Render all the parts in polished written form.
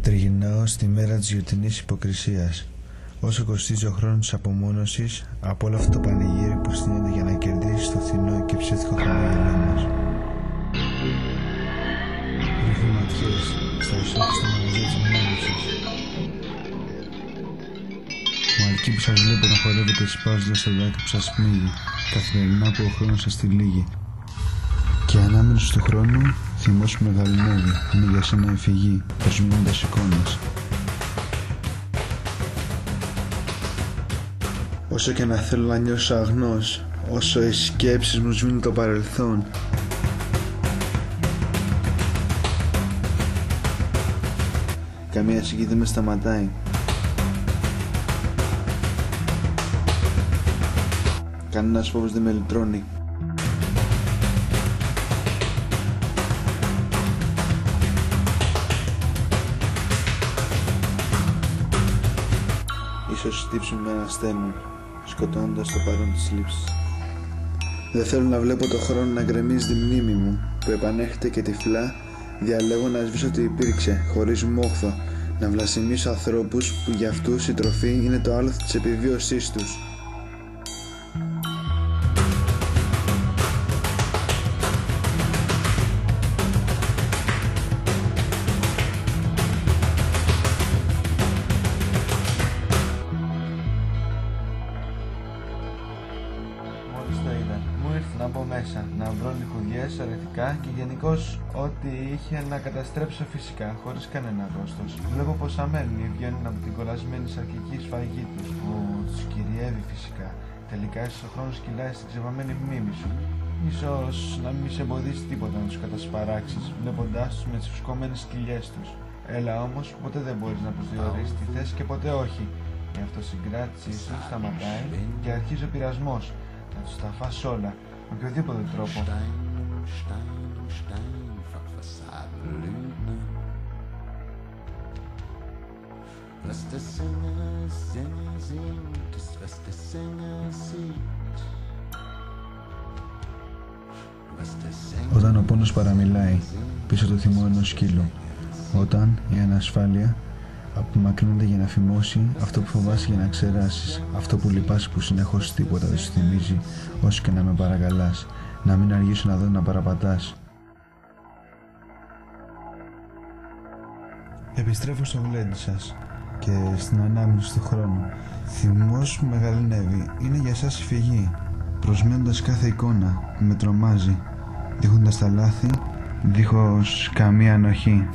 Τριγυρνάω στη μέρα της γιορτινής υποκρισίας. Όσο κοστίζει ο χρόνος της απομόνωσης από όλο αυτό το πανηγύρι που στείνεται για να κερδίσει το φθηνό και ψεύτικο χαμόγελό μας. Ρίχνω ματιές στα ισόχη στο μαγαζί της μόνωσης. Μαλκοί που σας βλέπω να χορεύετε σπάζοντας το δάκρυ που σας πνίγει, καθημερινά που ο χρόνος σας τυλίγει. Και ανάμενος του χρόνου, θυμός που μεγαλυνεύει, είναι για σένα εφηγή, προσμηνώντας εικόνες. Όσο και να θέλω να νιώσω αγνός, όσο οι σκέψεις μου σβήνουν το παρελθόν, καμία συγκή δεν με σταματάει. Κανένας φόβος δεν με λυτρώνει. Ίσως στύψουν με ένα στέλνουν, σκοτώνοντας το παρόν της λήψης. Δεν θέλω να βλέπω το χρόνο να γκρεμίζει τη μνήμη μου, που επανέρχεται και τυφλά διαλέγω να σβήσω ότι υπήρξε, χωρίς μόχθο, να βλασιμίσω ανθρώπους που για αυτούς η τροφή είναι το άλοθη της επιβίωσής τους. Μόλις το είδα, μου ήρθε να μπω μέσα, να βρω λιχουδιές, αρετικά και γενικώς ό,τι είχε να καταστρέψω φυσικά, χωρίς κανένα κόστος. Βλέπω πως αμένοι βγαίνουν από την κολλασμένη σαρκική σφαγή τους, που τους κυριεύει φυσικά. Τελικά ίσως ο χρόνος κυλάει στην ξεβαμμένη μνήμη σου. Ίσως να μην σε εμποδίσει τίποτα να τους κατασπαράξεις, βλέποντάς τους με τις φουσκωμένες κοιλιές τους. Έλα όμως, ποτέ δεν μπορείς να προσδιορίσεις τι θες και ποτέ όχι. Η αυτοσυγκράτησή σου σταματάει και αρχίζει ο πειρασμός. Να τους τα φας όλα, με οποιοδήποτε τρόπο. Όταν ο πόνος παραμιλάει πίσω το θυμό ενός σκύλου, όταν η ανασφάλεια απομακρύνεται για να φημώσει αυτό που φοβάσαι για να ξεράσεις, αυτό που λυπάσαι που συνεχώς τίποτα δεν σου θυμίζει, όσο και να με παρακαλάς, να μην αργήσω να δω να παραπατάς. Επιστρέφω στο γλέντι σας και στην ανάμνηση του χρόνου. Θυμός που μεγαλυνεύει είναι για σας η φυγή, προσμένοντας κάθε εικόνα που με τρομάζει, δείχνοντας τα λάθη, δίχως καμία ανοχή.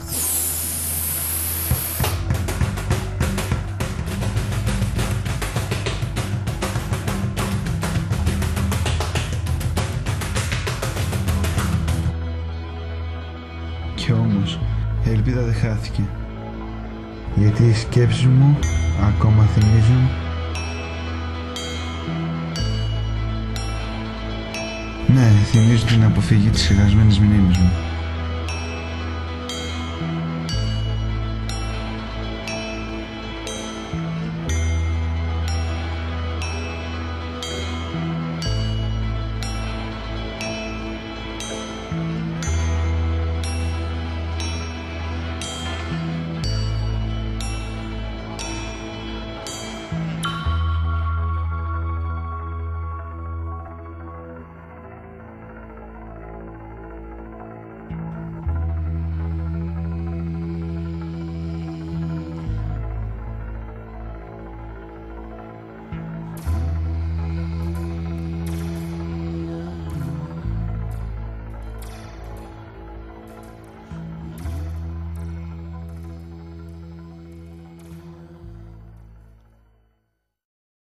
Κι όμως, η ελπίδα δεν χάθηκε, γιατί οι σκέψεις μου ακόμα θυμίζουν θυμίζουν την αποφυγή της χασμένης μνήμης μου.